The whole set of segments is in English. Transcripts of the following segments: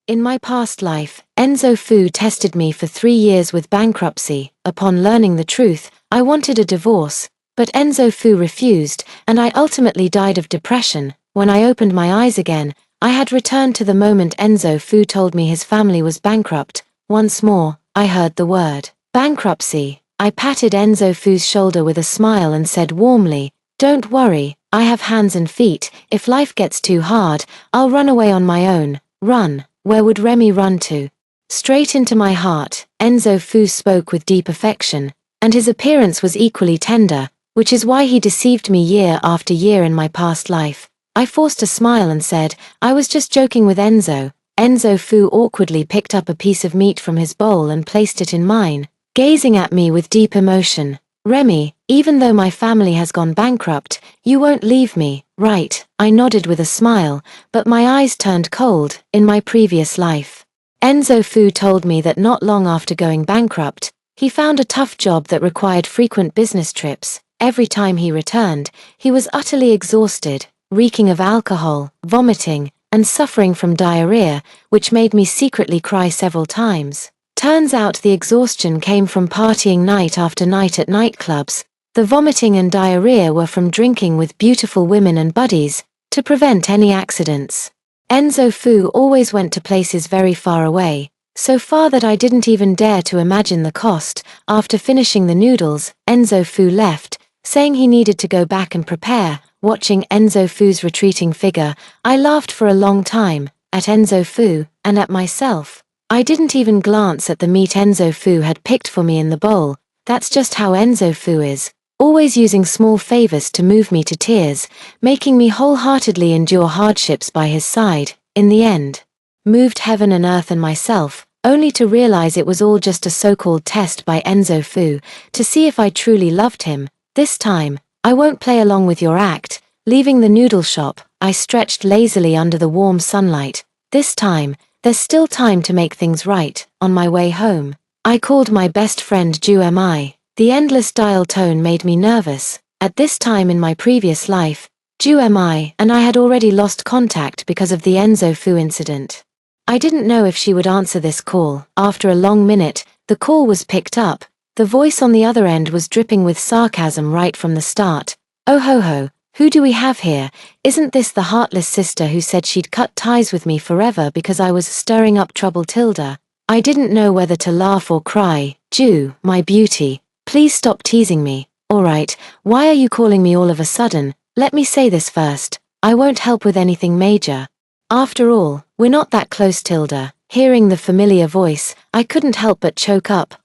In my past life, Enzo Fu tested me for 3 years with bankruptcy. Upon learning the truth, I wanted a divorce, but Enzo Fu refused, and I ultimately died of depression. When I opened my eyes again, I had returned to the moment Enzo Fu told me his family was bankrupt. Once more, I heard the word bankruptcy. I patted Enzo Fu's shoulder with a smile and said warmly, "Don't worry, I have hands and feet. If life gets too hard, I'll run away on my own." Run? Where would Remy run to? Straight into my heart. Enzo Fu spoke with deep affection, and his appearance was equally tender, which is why he deceived me year after year in my past life. I forced a smile and said, "I was just joking with Enzo." Enzo Fu awkwardly picked up a piece of meat from his bowl and placed it in mine, gazing at me with deep emotion. "Remy, even though my family has gone bankrupt, you won't leave me, right?" I nodded with a smile, but my eyes turned cold. In my previous life, Enzo Fu told me that not long after going bankrupt, he found a tough job that required frequent business trips. Every time he returned, he was utterly exhausted, reeking of alcohol, vomiting, and suffering from diarrhea, which made me secretly cry several times. Turns out the exhaustion came from partying night after night at nightclubs. The vomiting and diarrhea were from drinking with beautiful women and buddies, to prevent any accidents. Enzo Fu always went to places very far away, so far that I didn't even dare to imagine the cost. After finishing the noodles, Enzo Fu left, saying he needed to go back and prepare. Watching Enzo Fu's retreating figure, I laughed for a long time, at Enzo Fu, and at myself. I didn't even glance at the meat Enzo Fu had picked for me in the bowl. That's just how Enzo Fu is, always using small favors to move me to tears, making me wholeheartedly endure hardships by his side. In the end, moved heaven and earth and myself, only to realize it was all just a so-called test by Enzo Fu, to see if I truly loved him. This time, I won't play along with your act. Leaving the noodle shop, I stretched lazily under the warm sunlight. This time, there's still time to make things right. On my way home, I called my best friend Ju. The endless dial tone made me nervous. At this time in my previous life, Ju and I had already lost contact because of the Enzo Fu incident. I didn't know if she would answer this call. After a long minute, the call was picked up. The voice on the other end was dripping with sarcasm right from the start. "Oh ho ho, who do we have here? Isn't this the heartless sister who said she'd cut ties with me forever because I was stirring up trouble Tilda?" I didn't know whether to laugh or cry. "Ju, my beauty, please stop teasing me." "Alright, why are you calling me all of a sudden? Let me say this first, I won't help with anything major. After all, we're not that close Tilda." Hearing the familiar voice, I couldn't help but choke up.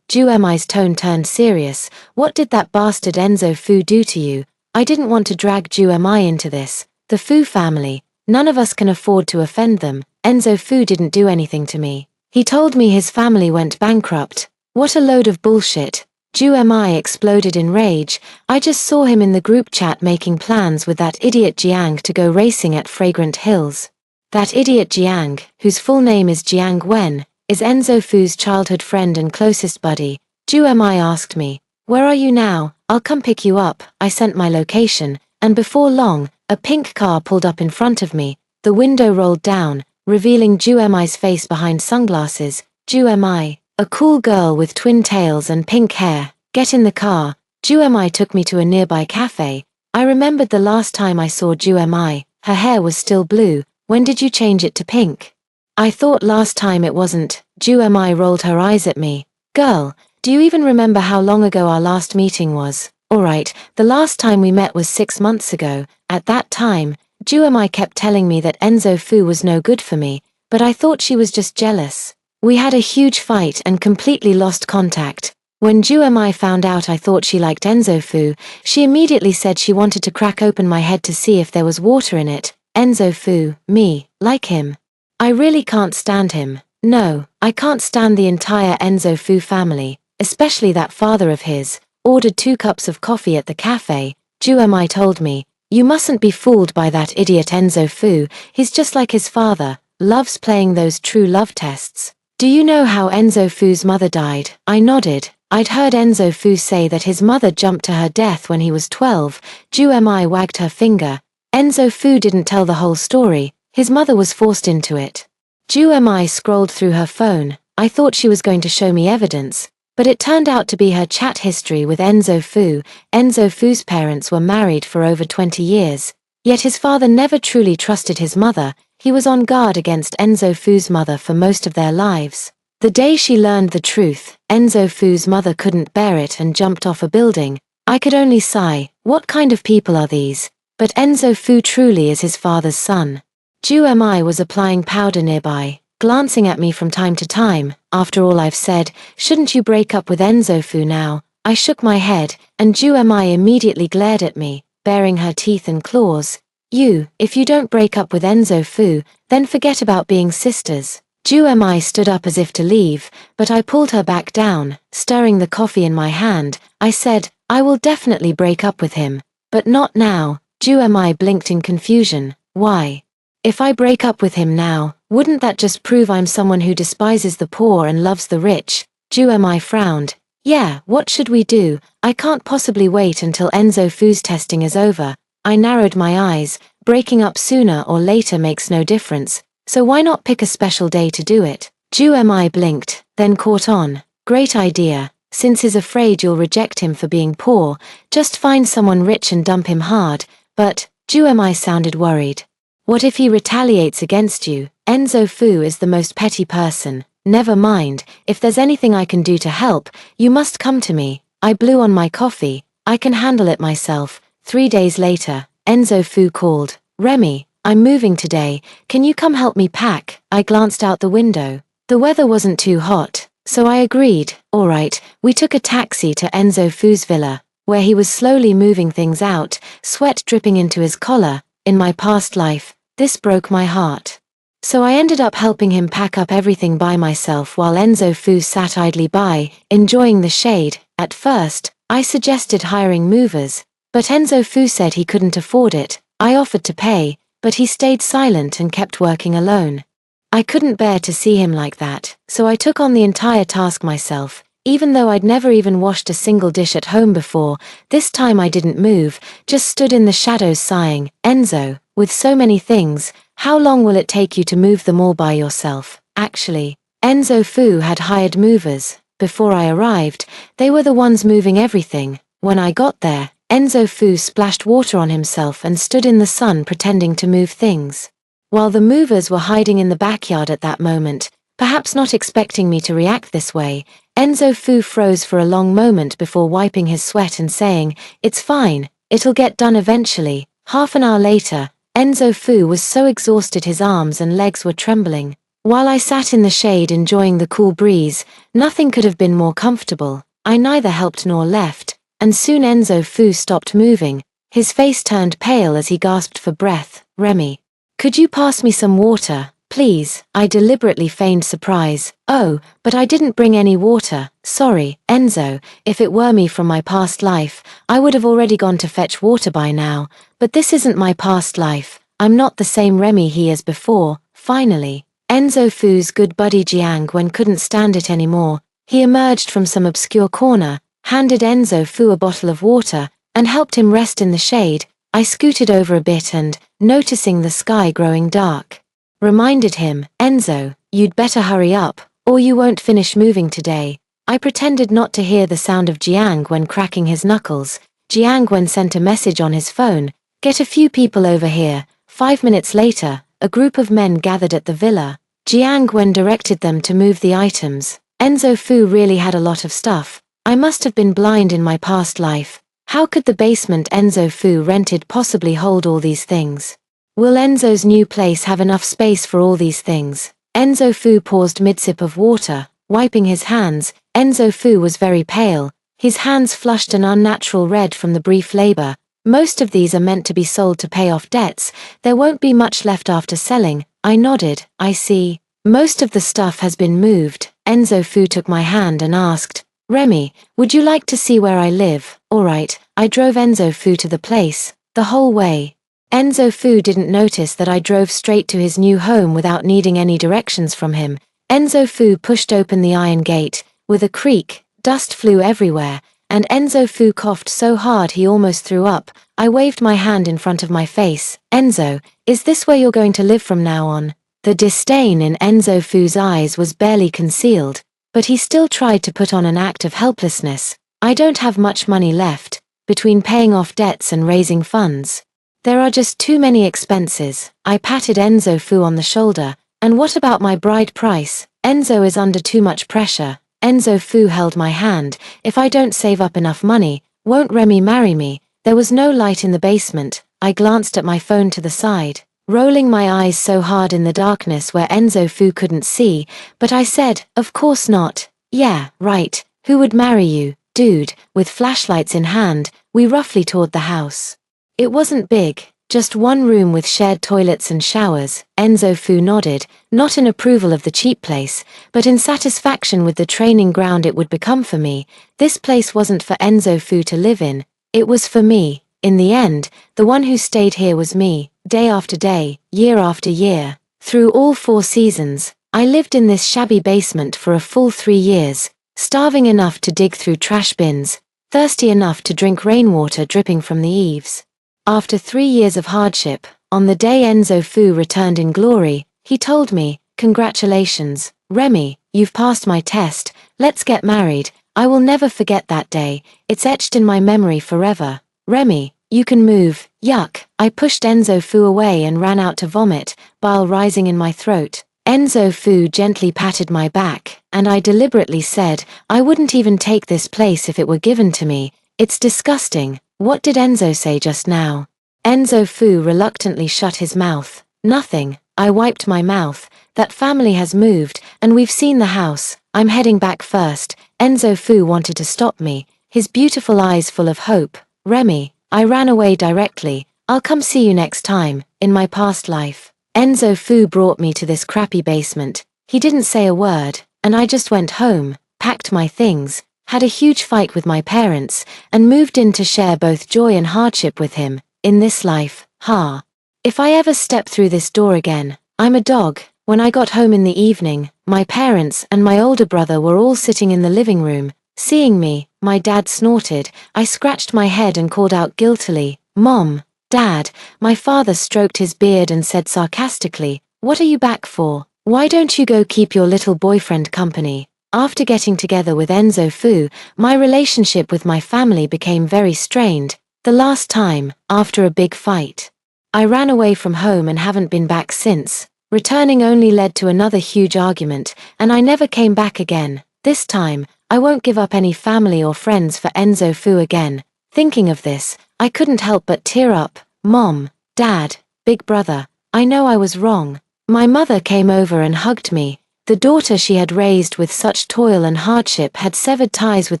Ju's tone turned serious. "What did that bastard Enzo Fu do to you?" I didn't want to drag Ju into this. The Fu family, none of us can afford to offend them. Enzo Fu didn't do anything to me. He told me his family went bankrupt. What a load of bullshit. Ju exploded in rage. "I just saw him in the group chat making plans with that idiot Jiang to go racing at Fragrant Hills. That idiot Jiang, whose full name is Jiang Wen, is Enzo Fu's childhood friend and closest buddy." Ju asked me, "Where are you now? I'll come pick you up." I sent my location, and before long, a pink car pulled up in front of me. The window rolled down, revealing Ju's face behind sunglasses. Ju, a cool girl with twin tails and pink hair. "Get in the car." Ju took me to a nearby cafe. I remembered the last time I saw Ju. Her hair was still blue. "When did you change it to pink?" "I thought last time it wasn't." Ju rolled her eyes at me. "Girl, do you even remember how long ago our last meeting was?" "Alright, the last time we met was 6 months ago. At that time, Ju kept telling me that Enzo Fu was no good for me, but I thought she was just jealous. We had a huge fight and completely lost contact. When Ju found out I thought she liked Enzo Fu, she immediately said she wanted to crack open my head to see if there was water in it." Enzo Fu, me, like him. I really can't stand him. No, I can't stand the entire Enzo Fu family, especially that father of his. Ordered 2 cups of coffee at the cafe. Ju told me, "You mustn't be fooled by that idiot Enzo Fu, he's just like his father, loves playing those true love tests." "Do you know how Enzo Fu's mother died?" I nodded. I'd heard Enzo Fu say that his mother jumped to her death when he was 12. Ju wagged her finger. "Enzo Fu didn't tell the whole story, his mother was forced into it." Ju scrolled through her phone. I thought she was going to show me evidence, but it turned out to be her chat history with Enzo Fu. Enzo Fu's parents were married for over 20 years, yet his father never truly trusted his mother. He was on guard against Enzo Fu's mother for most of their lives. The day she learned the truth, Enzo Fu's mother couldn't bear it and jumped off a building. I could only sigh, what kind of people are these? But Enzo Fu truly is his father's son. Ju was applying powder nearby, glancing at me from time to time. After all I've said, shouldn't you break up with Enzo Fu now? I shook my head, and Ju immediately glared at me, baring her teeth and claws. If you don't break up with Enzo Fu, then forget about being sisters. Ju stood up as if to leave, but I pulled her back down, stirring the coffee in my hand. I said, I will definitely break up with him. But not now. Ju blinked in confusion. Why? If I break up with him now, wouldn't that just prove I'm someone who despises the poor and loves the rich? Ju frowned. Yeah, what should we do? I can't possibly wait until Enzo Fu's testing is over. I narrowed my eyes. Breaking up sooner or later makes no difference, so why not pick a special day to do it? Ju blinked, then caught on. Great idea. Since he's afraid you'll reject him for being poor, just find someone rich and dump him hard. But, Ju sounded worried. What if he retaliates against you? Enzo Fu is the most petty person. Never mind, if there's anything I can do to help, you must come to me. I blew on my coffee. I can handle it myself. 3 days later, Enzo Fu called. Remy, I'm moving today. Can you come help me pack? I glanced out the window. The weather wasn't too hot, so I agreed. All right, we took a taxi to Enzo Fu's villa, where he was slowly moving things out, sweat dripping into his collar. In my past life, this broke my heart. So I ended up helping him pack up everything by myself while Enzo Fu sat idly by, enjoying the shade. At first, I suggested hiring movers, but Enzo Fu said he couldn't afford it. I offered to pay, but he stayed silent and kept working alone. I couldn't bear to see him like that, so I took on the entire task myself. Even though I'd never even washed a single dish at home before, this time I didn't move, just stood in the shadows sighing. Enzo, with so many things, how long will it take you to move them all by yourself? Actually, Enzo Fu had hired movers. Before I arrived, they were the ones moving everything. When I got there, Enzo Fu splashed water on himself and stood in the sun pretending to move things. While the movers were hiding in the backyard at that moment, perhaps not expecting me to react this way, Enzo Fu froze for a long moment before wiping his sweat and saying, "It's fine, it'll get done eventually." Half an hour later, Enzo Fu was so exhausted his arms and legs were trembling. While I sat in the shade enjoying the cool breeze, nothing could have been more comfortable. I neither helped nor left, and soon Enzo Fu stopped moving. His face turned pale as he gasped for breath. Remy, could you pass me some water, please? I deliberately feigned surprise. Oh, but I didn't bring any water. Sorry, Enzo, if it were me from my past life, I would have already gone to fetch water by now. But this isn't my past life. I'm not the same Remy he is before. Finally, Enzo Fu's good buddy Jiang Wen couldn't stand it anymore. He emerged from some obscure corner, handed Enzo Fu a bottle of water, and helped him rest in the shade. I scooted over a bit and, noticing the sky growing dark, reminded him, "Enzo, you'd better hurry up, or you won't finish moving today." I pretended not to hear the sound of Jiang Wen cracking his knuckles. Jiang Wen sent a message on his phone, "Get a few people over here." 5 minutes later, a group of men gathered at the villa. Jiang Wen directed them to move the items. Enzo Fu really had a lot of stuff. I must have been blind in my past life. How could the basement Enzo Fu rented possibly hold all these things? Will Enzo's new place have enough space for all these things? Enzo Fu paused mid-sip of water, wiping his hands. Enzo Fu was very pale. His hands flushed an unnatural red from the brief labor. Most of these are meant to be sold to pay off debts. There won't be much left after selling. I nodded. I see. Most of the stuff has been moved. Enzo Fu took my hand and asked, "Remy, would you like to see where I live?" All right. I drove Enzo Fu to the place. The whole way, Enzo Fu didn't notice that I drove straight to his new home without needing any directions from him. Enzo Fu pushed open the iron gate. With a creak, dust flew everywhere, and Enzo Fu coughed so hard he almost threw up. I waved my hand in front of my face. "Enzo, is this where you're going to live from now on?" The disdain in Enzo Fu's eyes was barely concealed, but he still tried to put on an act of helplessness. I don't have much money left, between paying off debts and raising funds. There are just too many expenses. I patted Enzo Fu on the shoulder. And what about my bride price? Enzo is under too much pressure. Enzo Fu held my hand. If I don't save up enough money, won't Remy marry me? There was no light in the basement. I glanced at my phone to the side, rolling my eyes so hard in the darkness where Enzo Fu couldn't see, but I said, of course not. Yeah, right. Who would marry you, dude? With flashlights in hand, we roughly toured the house. It wasn't big, just one room with shared toilets and showers. Enzo Fu nodded, not in approval of the cheap place, but in satisfaction with the training ground it would become for me. This place wasn't for Enzo Fu to live in, it was for me. In the end, the one who stayed here was me, day after day, year after year. Through all 4 seasons, I lived in this shabby basement for a full 3 years, starving enough to dig through trash bins, thirsty enough to drink rainwater dripping from the eaves. After 3 years of hardship, on the day Enzo Fu returned in glory, he told me, "Congratulations, Remy, you've passed my test, let's get married." I will never forget that day, it's etched in my memory forever. "Remy, you can move." Yuck. I pushed Enzo Fu away and ran out to vomit, bile rising in my throat. Enzo Fu gently patted my back, and I deliberately said, I wouldn't even take this place if it were given to me. It's disgusting. What did Enzo say just now? Enzo Fu reluctantly shut his mouth. Nothing. I wiped my mouth. That family has moved, and we've seen the house. I'm heading back first. Enzo Fu wanted to stop me, his beautiful eyes full of hope. Remy. I ran away directly. I'll come see you next time, in my past life. Enzo Fu brought me to this crappy basement. He didn't say a word, and I just went home, packed my things, had a huge fight with my parents, and moved in to share both joy and hardship with him, in this life, ha. If I ever step through this door again, I'm a dog. When I got home in the evening, my parents and my older brother were all sitting in the living room. Seeing me, my dad snorted. I scratched my head and called out guiltily, "Mom, Dad." My father stroked his beard and said sarcastically, "What are you back for? Why don't you go keep your little boyfriend company?" After getting together with Enzo Fu, my relationship with my family became very strained. The last time, after a big fight. I ran away from home and haven't been back since. Returning only led to another huge argument, and I never came back again. This time, I won't give up any family or friends for Enzo Fu again. Thinking of this, I couldn't help but tear up. Mom, Dad, Big Brother, I know I was wrong. My mother came over and hugged me. The daughter she had raised with such toil and hardship had severed ties with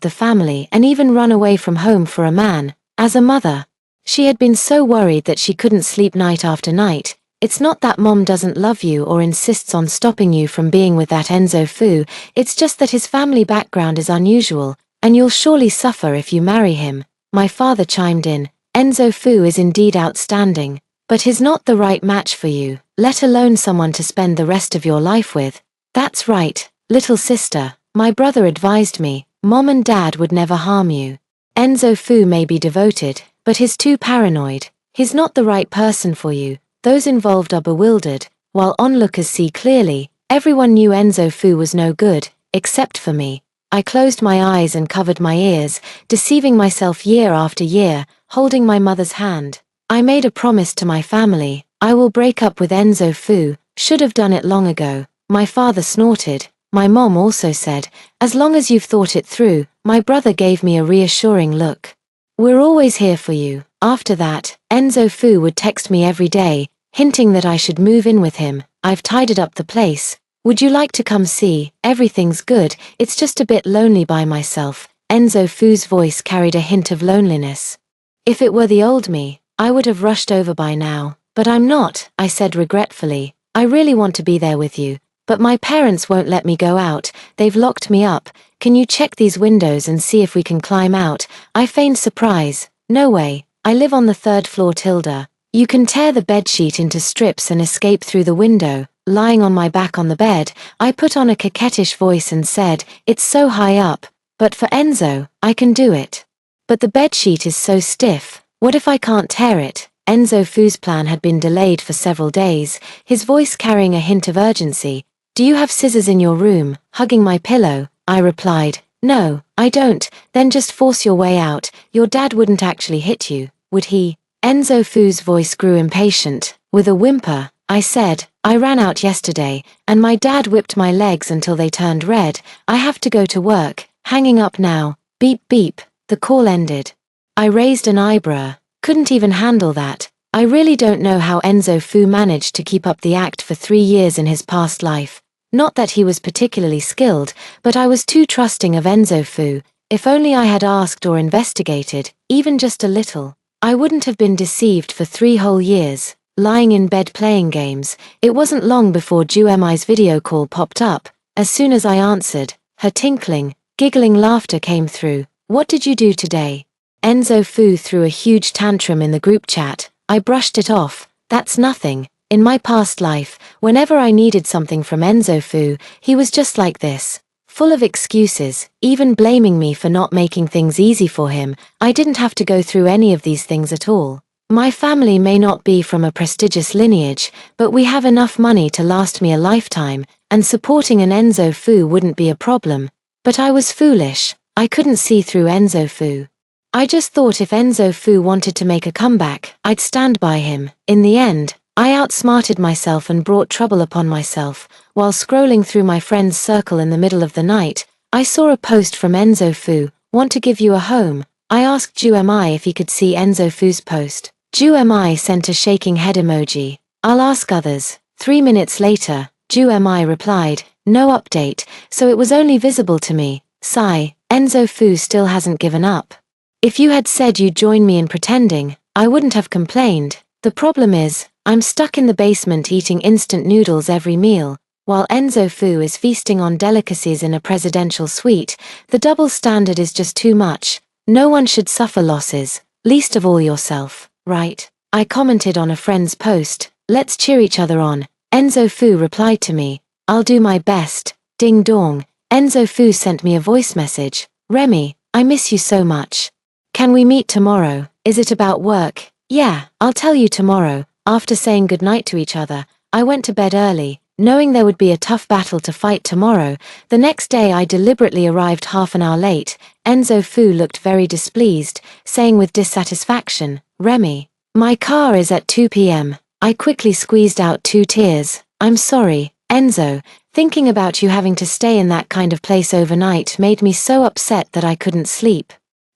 the family and even run away from home for a man. As a mother, she had been so worried that she couldn't sleep night after night. It's not that Mom doesn't love you or insists on stopping you from being with that Enzo Fu, it's just that his family background is unusual, and you'll surely suffer if you marry him. My father chimed in, Enzo Fu is indeed outstanding, but he's not the right match for you, let alone someone to spend the rest of your life with. That's right, little sister, my brother advised me, Mom and Dad would never harm you. Enzo Fu may be devoted, but he's too paranoid. He's not the right person for you. Those involved are bewildered, while onlookers see clearly. Everyone knew Enzo Fu was no good, except for me. I closed my eyes and covered my ears, deceiving myself year after year, holding my mother's hand. I made a promise to my family, I will break up with Enzo Fu, should have done it long ago. My father snorted. My mom also said, as long as you've thought it through. My brother gave me a reassuring look. We're always here for you. After that, Enzo Fu would text me every day, hinting that I should move in with him. I've tidied up the place. Would you like to come see? Everything's good, it's just a bit lonely by myself. Enzo Fu's voice carried a hint of loneliness. If it were the old me, I would have rushed over by now. But I'm not, I said regretfully. I really want to be there with you. But my parents won't let me go out, they've locked me up. Can you check these windows and see if we can climb out? I feigned surprise. No way, I live on the 3rd floor Tilda. You can tear the bedsheet into strips and escape through the window. Lying on my back on the bed, I put on a coquettish voice and said, it's so high up. But for Enzo, I can do it. But the bedsheet is so stiff, what if I can't tear it? Enzo Fu's plan had been delayed for several days, his voice carrying a hint of urgency. "Do you have scissors in your room?" Hugging my pillow, I replied, "No, I don't." "Then just force your way out. Your dad wouldn't actually hit you, would he?" Enzo Fu's voice grew impatient. With a whimper, I said, "I ran out yesterday, and my dad whipped my legs until they turned red. I have to go to work." Hanging up now. Beep beep. The call ended. I raised an eyebrow. Couldn't even handle that. I really don't know how Enzo Fu managed to keep up the act for 3 years in his past life. Not that he was particularly skilled, but I was too trusting of Enzo Fu. If only I had asked or investigated, even just a little, I wouldn't have been deceived for 3 whole years. Lying in bed playing games, it wasn't long before Juemi's video call popped up. As soon as I answered, her tinkling, giggling laughter came through. "What did you do today?" Enzo Fu threw a huge tantrum in the group chat. I brushed it off. "That's nothing." In my past life, whenever I needed something from Enzo Fu, he was just like this. Full of excuses, even blaming me for not making things easy for him. I didn't have to go through any of these things at all. My family may not be from a prestigious lineage, but we have enough money to last me a lifetime, and supporting an Enzo Fu wouldn't be a problem. But I was foolish. I couldn't see through Enzo Fu. I just thought if Enzo Fu wanted to make a comeback, I'd stand by him. In the end, I outsmarted myself and brought trouble upon myself. While scrolling through my friend's circle in the middle of the night, I saw a post from Enzo Fu. "Want to give you a home?" I asked Juemi if he could see Enzo Fu's post. Juemi sent a shaking head emoji. "I'll ask others." 3 minutes later, Juemi replied, "No update," so it was only visible to me. Sigh, Enzo Fu still hasn't given up. If you had said you'd join me in pretending, I wouldn't have complained. The problem is, I'm stuck in the basement eating instant noodles every meal, while Enzo Fu is feasting on delicacies in a presidential suite. The double standard is just too much. No one should suffer losses, least of all yourself, right? I commented on a friend's post, "Let's cheer each other on." Enzo Fu replied to me, "I'll do my best." Ding dong. Enzo Fu sent me a voice message. "Remy, I miss you so much. Can we meet tomorrow? Is it about work?" "Yeah, I'll tell you tomorrow." After saying goodnight to each other, I went to bed early, knowing there would be a tough battle to fight tomorrow. The next day I deliberately arrived half an hour late. Enzo Fu looked very displeased, saying with dissatisfaction, "Remy, my car is at 2 p.m. I quickly squeezed out 2 tears. "I'm sorry, Enzo. Thinking about you having to stay in that kind of place overnight made me so upset that I couldn't sleep.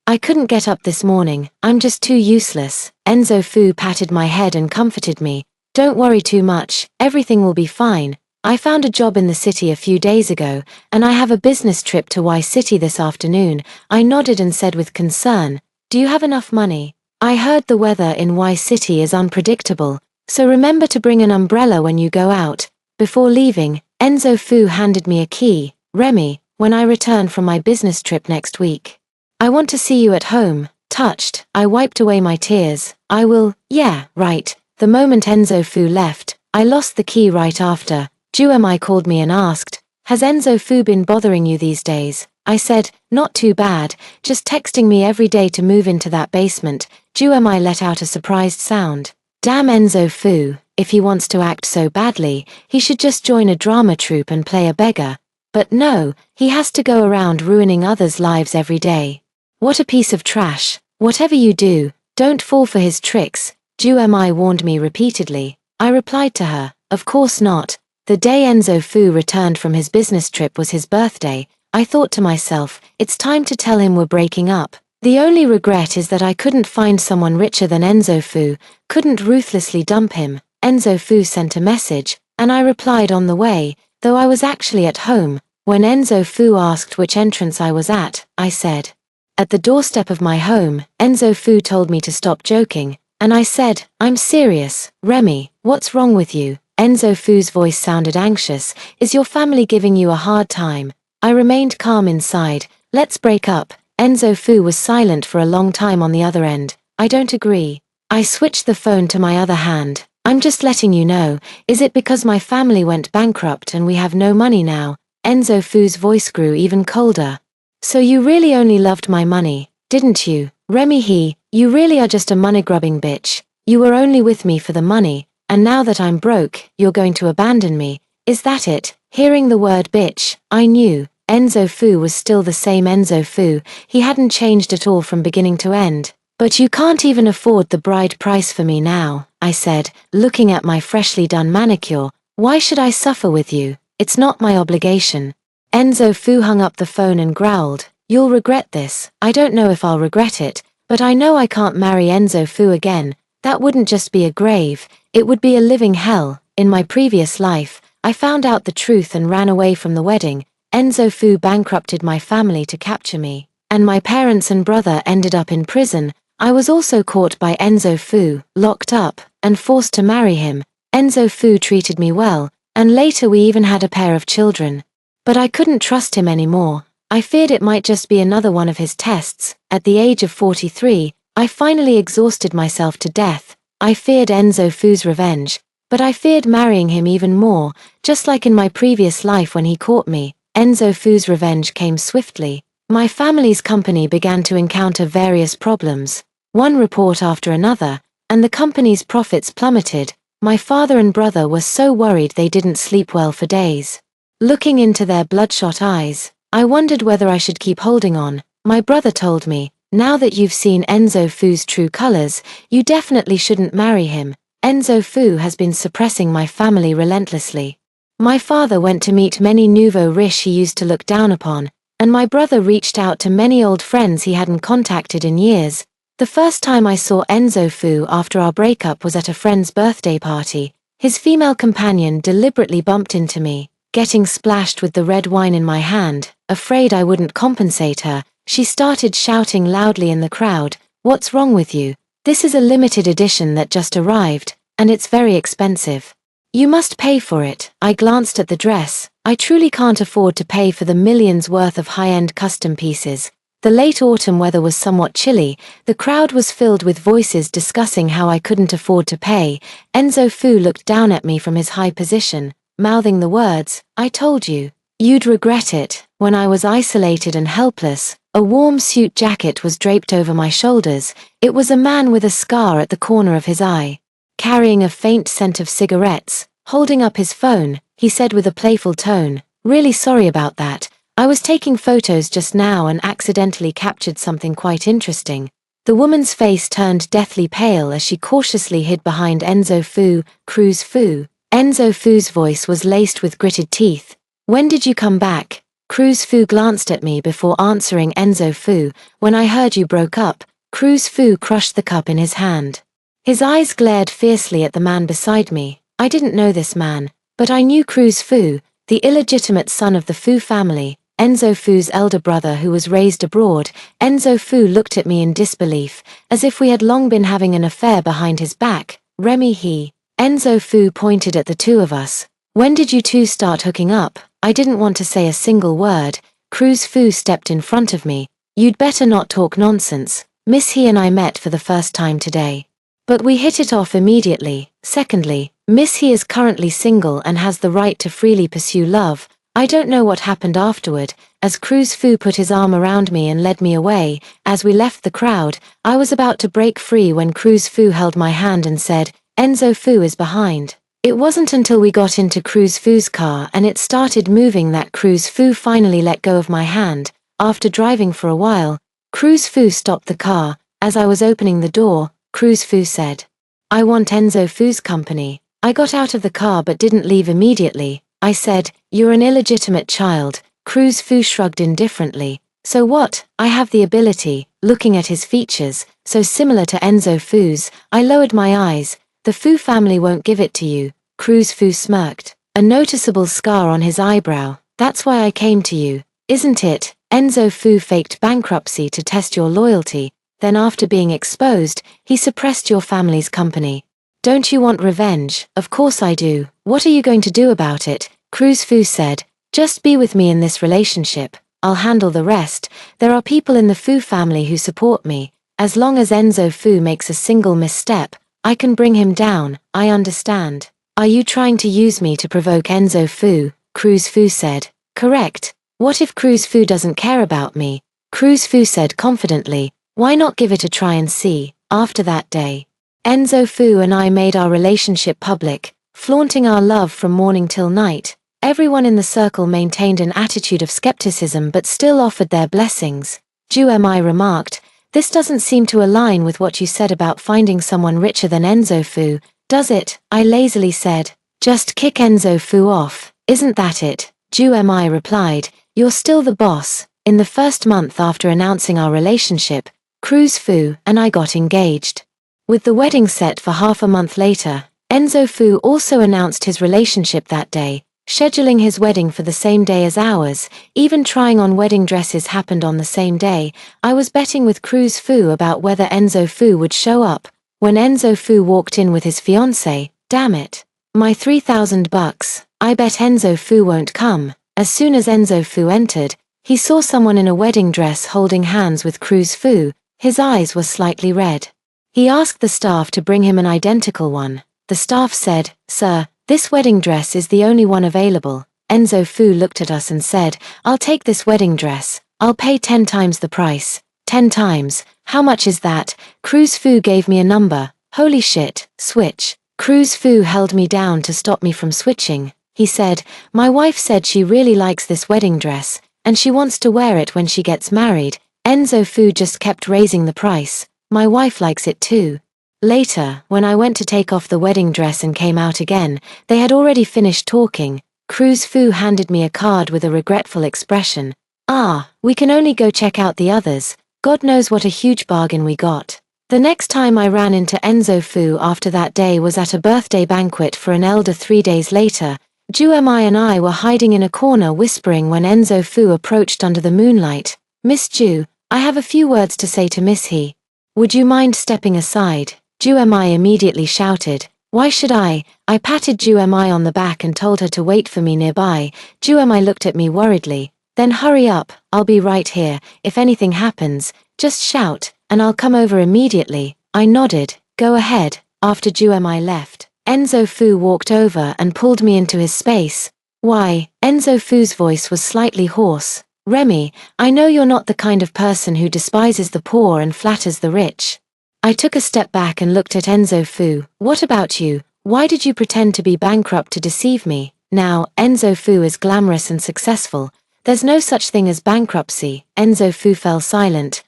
I couldn't get up this morning. I'm just too useless." Enzo Fu patted my head and comforted me. "Don't worry too much, everything will be fine. I found a job in the city a few days ago, and I have a business trip to Y City this afternoon." I nodded and said with concern, "Do you have enough money? I heard the weather in Y City is unpredictable, so remember to bring an umbrella when you go out." Before leaving, Enzo Fu handed me a key. "Remy, when I return from my business trip next week, I want to see you at home." Touched, I wiped away my tears. "I will." "Yeah, right." The moment Enzo Fu left, I lost the key right after. Juemi called me and asked, "Has Enzo Fu been bothering you these days?" I said, "Not too bad, just texting me every day to move into that basement." Juemi let out a surprised sound. Damn Enzo Fu, if he wants to act so badly, he should just join a drama troupe and play a beggar. But no, he has to go around ruining others' lives every day. What a piece of trash. Whatever you do, don't fall for his tricks, Juemi warned me repeatedly. I replied to her, "Of course not." The day Enzo Fu returned from his business trip was his birthday. I thought to myself, it's time to tell him we're breaking up. The only regret is that I couldn't find someone richer than Enzo Fu, couldn't ruthlessly dump him. Enzo Fu sent a message, and I replied on the way, though I was actually at home. When Enzo Fu asked which entrance I was at, I said, "At the doorstep of my home." Enzo Fu told me to stop joking, and I said, "I'm serious." "Remy, what's wrong with you?" Enzo Fu's voice sounded anxious. "Is your family giving you a hard time?" I remained calm inside. "Let's break up." Enzo Fu was silent for a long time on the other end. "I don't agree." I switched the phone to my other hand. "I'm just letting you know, is it because my family went bankrupt and we have no money now?" Enzo Fu's voice grew even colder. "So you really only loved my money, didn't you? Remy you really are just a money-grubbing bitch." You were only with me for the money, and now that I'm broke, you're going to abandon me. Is that it?" Hearing the word bitch, I knew Enzo Fu was still the same Enzo Fu. He hadn't changed at all from beginning to end. "But you can't even afford the bride price for me now," I said, looking at my freshly done manicure. "Why should I suffer with you? It's not my obligation." Enzo Fu hung up the phone and growled, "You'll regret this." "I don't know if I'll regret it, but I know I can't marry Enzo Fu again. That wouldn't just be a grave, it would be a living hell. In my previous life, I found out the truth and ran away from the wedding. Enzo Fu bankrupted my family to capture me, and my parents and brother ended up in prison. I was also caught by Enzo Fu, locked up, and forced to marry him. Enzo Fu treated me well, and later we even had a pair of children. But I couldn't trust him anymore. I feared it might just be another one of his tests. At the age of 43, I finally exhausted myself to death. I feared Enzo Fu's revenge, but I feared marrying him even more, just like in my previous life when he caught me. Enzo Fu's revenge came swiftly. My family's company began to encounter various problems, one report after another, and the company's profits plummeted. My father and brother were so worried they didn't sleep well for days. Looking into their bloodshot eyes, I wondered whether I should keep holding on. My brother told me, "Now that you've seen Enzo Fu's true colors, you definitely shouldn't marry him. Enzo Fu has been suppressing my family relentlessly." My father went to meet many nouveau riches he used to look down upon, and my brother reached out to many old friends he hadn't contacted in years. The first time I saw Enzo Fu after our breakup was at a friend's birthday party. His female companion deliberately bumped into me, getting splashed with the red wine in my hand. Afraid I wouldn't compensate her, she started shouting loudly in the crowd, "What's wrong with you? This is a limited edition that just arrived, and it's very expensive. You must pay for it." I glanced at the dress. I truly can't afford to pay for the millions worth of high-end custom pieces. The late autumn weather was somewhat chilly. The crowd was filled with voices discussing how I couldn't afford to pay. Enzo Fu looked down at me from his high position, mouthing the words, "I told you. You'd regret it." When I was isolated and helpless, a warm suit jacket was draped over my shoulders. It was a man with a scar at the corner of his eye, carrying a faint scent of cigarettes. Holding up his phone, he said with a playful tone, "Really sorry about that. I was taking photos just now and accidentally captured something quite interesting." The woman's face turned deathly pale as she cautiously hid behind Enzo Fu. "Cruz Fu." Enzo Fu's voice was laced with gritted teeth. "When did you come back?" Cruz Fu glanced at me before answering. "Enzo Fu, when I heard you broke up." Cruz Fu crushed the cup in his hand. His eyes glared fiercely at the man beside me. I didn't know this man, but I knew Cruz Fu, the illegitimate son of the Fu family, Enzo Fu's elder brother who was raised abroad. Enzo Fu looked at me in disbelief, as if we had long been having an affair behind his back. "Remy, he." Enzo Fu pointed at the two of us. "When did you two start hooking up?" I didn't want to say a single word. Cruz Fu stepped in front of me. "You'd better not talk nonsense. Miss He and I met for the first time today. But we hit it off immediately. Secondly, Miss He is currently single and has the right to freely pursue love. I don't know what happened afterward." As Cruz Fu put his arm around me and led me away, as we left the crowd, I was about to break free when Cruz Fu held my hand and said, "Enzo Fu is behind." It wasn't until we got into Cruz Fu's car and it started moving that Cruz Fu finally let go of my hand. After driving for a while, Cruz Fu stopped the car. As I was opening the door, Cruz Fu said, "I want Enzo Fu's company." I got out of the car but didn't leave immediately. I said, "You're an illegitimate child." Cruz Fu shrugged indifferently. "So what? I have the ability." Looking at his features, so similar to Enzo Fu's, I lowered my eyes. "The Fu family won't give it to you." Cruz Fu smirked, a noticeable scar on his eyebrow. "That's why I came to you, isn't it?" Enzo Fu faked bankruptcy to test your loyalty, then after being exposed, he suppressed your family's company. "Don't you want revenge?" "Of course I do." "What are you going to do about it?" Cruz Fu said, "Just be with me in this relationship. I'll handle the rest. There are people in the Fu family who support me. As long as Enzo Fu makes a single misstep, I can bring him down." "I understand." "Are you trying to use me to provoke Enzo Fu?" Cruz Fu said. "Correct." "What if Cruz Fu doesn't care about me?" Cruz Fu said confidently, "Why not give it a try and see?" After that day, Enzo Fu and I made our relationship public, flaunting our love from morning till night. Everyone in the circle maintained an attitude of skepticism but still offered their blessings. Mi remarked, "This doesn't seem to align with what you said about finding someone richer than Enzo Fu, does it?" I lazily said. "Just kick Enzo Fu off, isn't that it?" Mi replied, "You're still the boss." In the first month after announcing our relationship, Cruz Fu and I got engaged. With the wedding set for half a month later, Enzo Fu also announced his relationship that day, scheduling his wedding for the same day as ours. Even trying on wedding dresses happened on the same day. I was betting with Cruz Fu about whether Enzo Fu would show up. When Enzo Fu walked in with his fiancée, damn it, my $3,000, I bet Enzo Fu won't come. As soon as Enzo Fu entered, he saw someone in a wedding dress holding hands with Cruz Fu. His eyes were slightly red. He asked the staff to bring him an identical one. The staff said, "Sir, this wedding dress is the only one available." Enzo Fu looked at us and said, "I'll take this wedding dress. I'll pay 10 times the price." 10 times? How much is that? Cruz Fu gave me a number. Holy shit, switch. Cruz Fu held me down to stop me from switching. He said, "My wife said she really likes this wedding dress, and she wants to wear it when she gets married." Enzo Fu just kept raising the price. "My wife likes it too." Later, when I went to take off the wedding dress and came out again, they had already finished talking. Cruz Fu handed me a card with a regretful expression. "Ah, we can only go check out the others." God knows what a huge bargain we got. The next time I ran into Enzo Fu after that day was at a birthday banquet for an elder 3 days later. Mi and I were hiding in a corner whispering when Enzo Fu approached under the moonlight. "Miss Ju, I have a few words to say to Miss He. Would you mind stepping aside?" Mi immediately shouted, "Why should I?" I patted Mi on the back and told her to wait for me nearby. Mi looked at me worriedly. "Then hurry up, I'll be right here. If anything happens, just shout, and I'll come over immediately." I nodded. "Go ahead." After Mi left, Enzo Fu walked over and pulled me into his space. "Why?" Enzo Fu's voice was slightly hoarse. "Remy, I know you're not the kind of person who despises the poor and flatters the rich." I took a step back and looked at Enzo Fu. "What about you? Why did you pretend to be bankrupt to deceive me?" Now, Enzo Fu is glamorous and successful. There's no such thing as bankruptcy. Enzo Fu fell silent.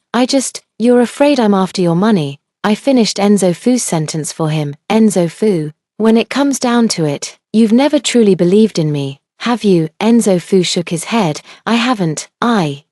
"You're afraid I'm after your money." I finished Enzo Fu's sentence for him. "Enzo Fu, when it comes down to it, you've never truly believed in me, have you?" Enzo Fu shook his head. "I haven't.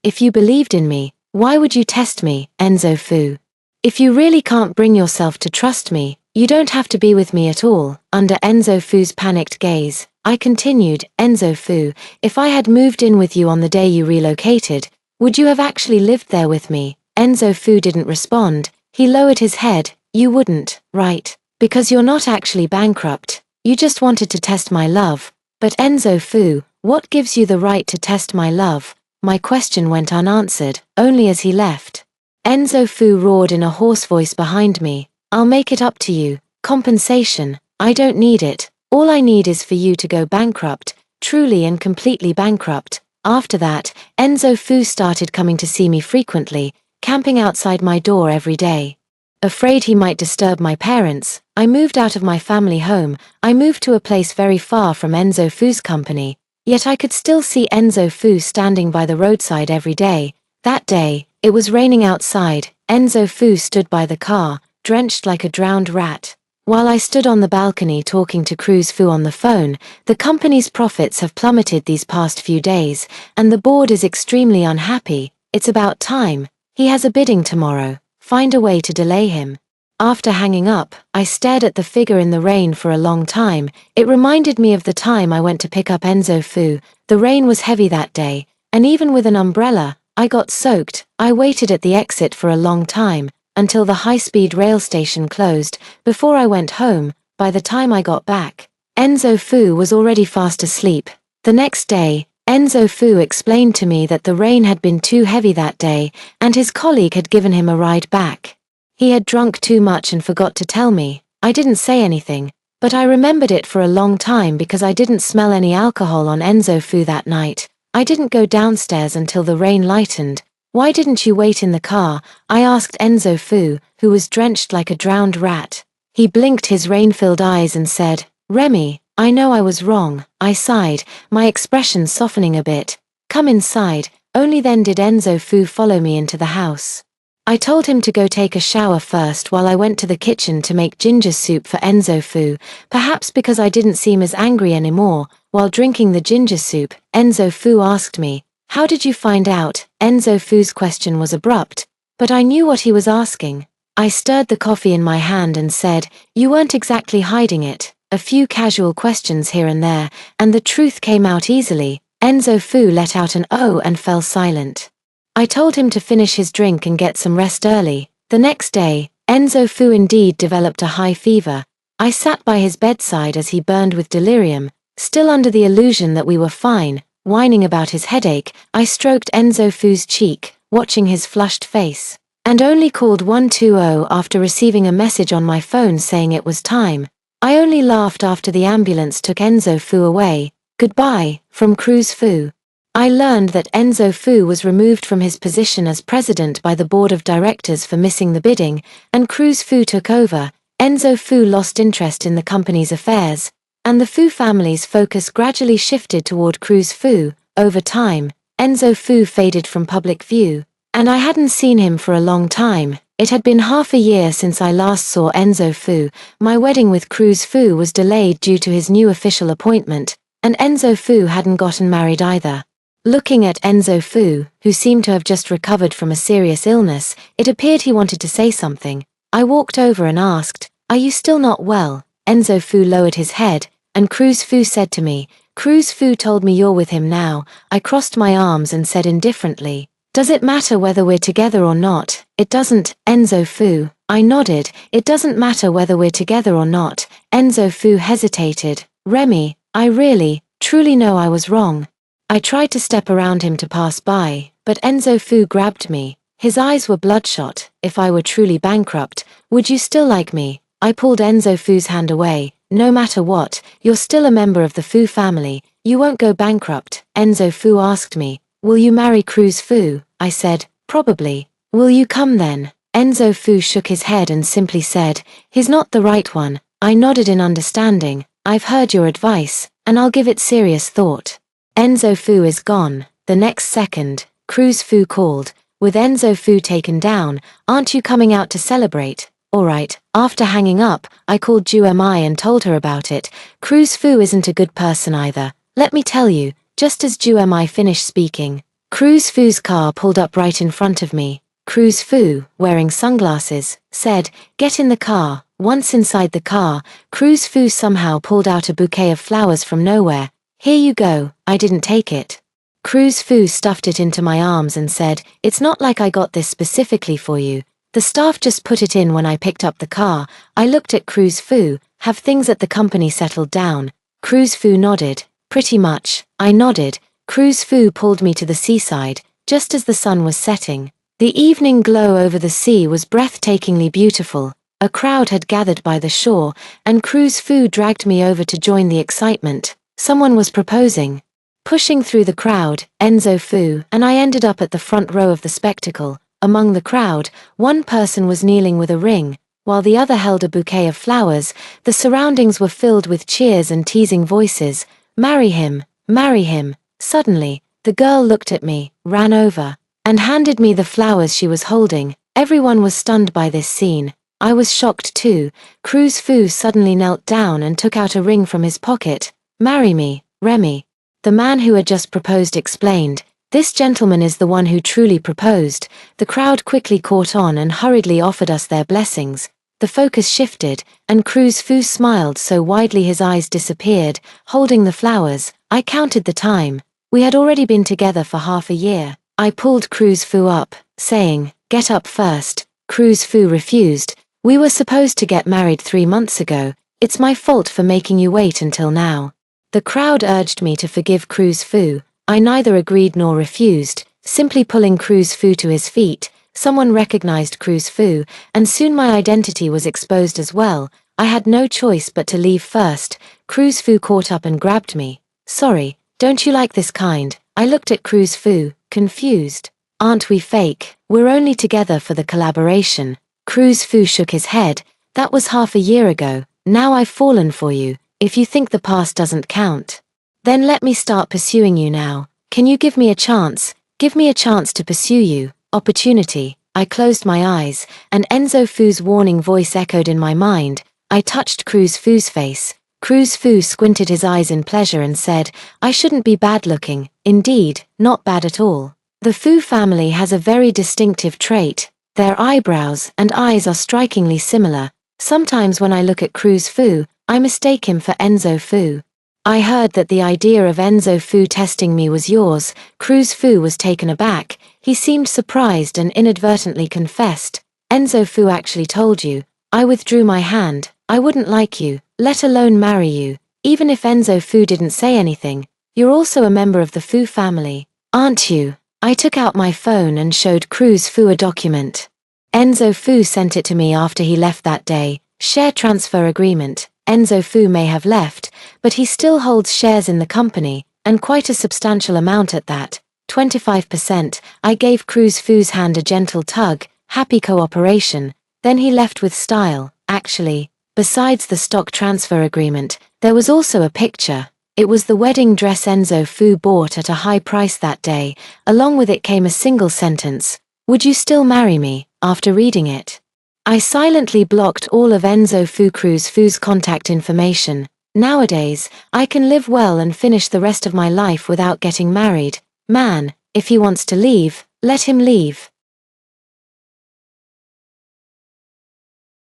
If you believed in me, why would you test me, Enzo Fu? If you really can't bring yourself to trust me, you don't have to be with me at all." Under Enzo Fu's panicked gaze, I continued, "Enzo Fu, if I had moved in with you on the day you relocated, would you have actually lived there with me?" Enzo Fu didn't respond. He lowered his head. "You wouldn't, right? Because you're not actually bankrupt. You just wanted to test my love." "But Enzo Fu, what gives you the right to test my love?" My question went unanswered, only as he left. Enzo Fu roared in a hoarse voice behind me, "I'll make it up to you. Compensation. I don't need it. All I need is for you to go bankrupt, truly and completely bankrupt." After that, Enzo Fu started coming to see me frequently, camping outside my door every day. Afraid he might disturb my parents, I moved out of my family home. I moved to a place very far from Enzo Fu's company, yet I could still see Enzo Fu standing by the roadside every day. That day, it was raining outside. Enzo Fu stood by the car, drenched like a drowned rat. While I stood on the balcony talking to Cruz Fu on the phone, the company's profits have plummeted these past few days, and the board is extremely unhappy. It's about time. He has a bidding tomorrow. Find a way to delay him. After hanging up, I stared at the figure in the rain for a long time. It reminded me of the time I went to pick up Enzo Fu. The rain was heavy that day, and even with an umbrella, I got soaked. I waited at the exit for a long time, until the high-speed rail station closed, before I went home. By the time I got back, Enzo Fu was already fast asleep. The next day, Enzo Fu explained to me that the rain had been too heavy that day, and his colleague had given him a ride back. He had drunk too much and forgot to tell me. I didn't say anything, but I remembered it for a long time because I didn't smell any alcohol on Enzo Fu that night. I didn't go downstairs until the rain lightened. "Why didn't you wait in the car?" I asked Enzo Fu, who was drenched like a drowned rat. He blinked his rain-filled eyes and said, "Remy, I know I was wrong." I sighed, my expression softening a bit. "Come inside." Only then did Enzo Fu follow me into the house. I told him to go take a shower first while I went to the kitchen to make ginger soup for Enzo Fu, perhaps because I didn't seem as angry anymore. While drinking the ginger soup, Enzo Fu asked me, "How did you find out?" Enzo Fu's question was abrupt, but I knew what he was asking. I stirred the coffee in my hand and said, "You weren't exactly hiding it." A few casual questions here and there, and the truth came out easily. Enzo Fu let out an "oh" and fell silent. I told him to finish his drink and get some rest early. The next day, Enzo Fu indeed developed a high fever. I sat by his bedside as he burned with delirium, still under the illusion that we were fine. Whining about his headache, I stroked Enzo Fu's cheek, watching his flushed face, and only called 120 after receiving a message on my phone saying it was time. I only laughed after the ambulance took Enzo Fu away. Goodbye, from Cruz Fu. I learned that Enzo Fu was removed from his position as president by the board of directors for missing the bidding, and Cruz Fu took over. Enzo Fu lost interest in the company's affairs, and the Fu family's focus gradually shifted toward Cruz Fu. Over time, Enzo Fu faded from public view, and I hadn't seen him for a long time. It had been half a year since I last saw Enzo Fu. My wedding with Cruz Fu was delayed due to his new official appointment, and Enzo Fu hadn't gotten married either. Looking at Enzo Fu, who seemed to have just recovered from a serious illness, it appeared he wanted to say something. I walked over and asked, "Are you still not well?" Enzo Fu lowered his head, and Cruz Fu said to me, "Cruz Fu told me you're with him now." I crossed my arms and said indifferently, "Does it matter whether we're together or not?" "It doesn't, Enzo Fu." I nodded. "It doesn't matter whether we're together or not." Enzo Fu hesitated. "Remy, I really, truly know I was wrong." I tried to step around him to pass by, but Enzo Fu grabbed me. His eyes were bloodshot. "If I were truly bankrupt, would you still like me?" I pulled Enzo Fu's hand away. "No matter what, you're still a member of the Fu family. You won't go bankrupt." Enzo Fu asked me, "Will you marry Cruz Fu?" I said, "Probably." "Will you come then?" Enzo Fu shook his head and simply said, "He's not the right one." I nodded in understanding. "I've heard your advice, and I'll give it serious thought." Enzo Fu is gone. The next second, Cruz Fu called. With Enzo Fu taken down, "Aren't you coming out to celebrate?" "All right." After hanging up, I called Ju-Mi and told her about it. Cruz Fu isn't a good person either. Let me tell you. Just as Ju-Mi finished speaking, Cruz Fu's car pulled up right in front of me. Cruz Fu, wearing sunglasses, said, "Get in the car." Once inside the car, Cruz Fu somehow pulled out a bouquet of flowers from nowhere. "Here you go." I didn't take it. Cruz Fu stuffed it into my arms and said, "It's not like I got this specifically for you. The staff just put it in when I picked up the car." I looked at Cruz Fu. "Have things at the company settled down?" Cruz Fu nodded. "Pretty much." I nodded. Cruz Fu pulled me to the seaside, just as the sun was setting. The evening glow over the sea was breathtakingly beautiful. A crowd had gathered by the shore, and Cruz Fu dragged me over to join the excitement. Someone was proposing. Pushing through the crowd, Enzo Fu and I ended up at the front row of the spectacle. Among the crowd, one person was kneeling with a ring, while the other held a bouquet of flowers. The surroundings were filled with cheers and teasing voices. "Marry him, marry him." Suddenly, the girl looked at me, ran over, and handed me the flowers she was holding. Everyone was stunned by this scene. I was shocked too. Cruz Fu suddenly knelt down and took out a ring from his pocket. "Marry me, Remy." The man who had just proposed explained, "This gentleman is the one who truly proposed." The crowd quickly caught on and hurriedly offered us their blessings. The focus shifted, and Cruz Fu smiled so widely his eyes disappeared, holding the flowers. I counted the time. We had already been together for half a year. I pulled Cruz Fu up, saying, "Get up first." Cruz Fu refused. "We were supposed to get married 3 months ago. It's my fault for making you wait until now." The crowd urged me to forgive Cruz Fu. I neither agreed nor refused, simply pulling Cruz Fu to his feet. Someone recognized Cruz Fu, and soon my identity was exposed as well. I had no choice but to leave first. Cruz Fu caught up and grabbed me. "Sorry, don't you like this kind?" I looked at Cruz Fu, confused. "Aren't we fake? We're only together for the collaboration." Cruz Fu shook his head. That was half a year ago. Now I've fallen for you. If you think the past doesn't count, then let me start pursuing you now. Can you give me a chance? Give me a chance to pursue you. Opportunity. I closed my eyes, and Enzo Fu's warning voice echoed in my mind. I touched Cruz Fu's face. Cruz Fu squinted his eyes in pleasure and said, I shouldn't be bad looking. Indeed, not bad at all. The Fu family has a very distinctive trait. Their eyebrows and eyes are strikingly similar. Sometimes when I look at Cruz Fu, I mistake him for Enzo Fu. I heard that the idea of Enzo Fu testing me was yours. Cruz Fu was taken aback. He seemed surprised and inadvertently confessed. Enzo Fu actually told you. I withdrew my hand. I wouldn't like you, let alone marry you. Even if Enzo Fu didn't say anything, you're also a member of the Fu family, aren't you? I took out my phone and showed Cruz Fu a document. Enzo Fu sent it to me after he left that day. Share transfer agreement. Enzo Fu may have left, but he still holds shares in the company, and quite a substantial amount at that. 25%. I gave Cruz Fu's hand a gentle tug. Happy cooperation. Then he left with style. Actually, besides the stock transfer agreement, there was also a picture. It was the wedding dress Enzo Fu bought at a high price that day. Along with it came a single sentence. Would you still marry me, after reading it? I silently blocked all of Enzo Cruz Fu's contact information. Nowadays, I can live well and finish the rest of my life without getting married. Man, if he wants to leave, let him leave.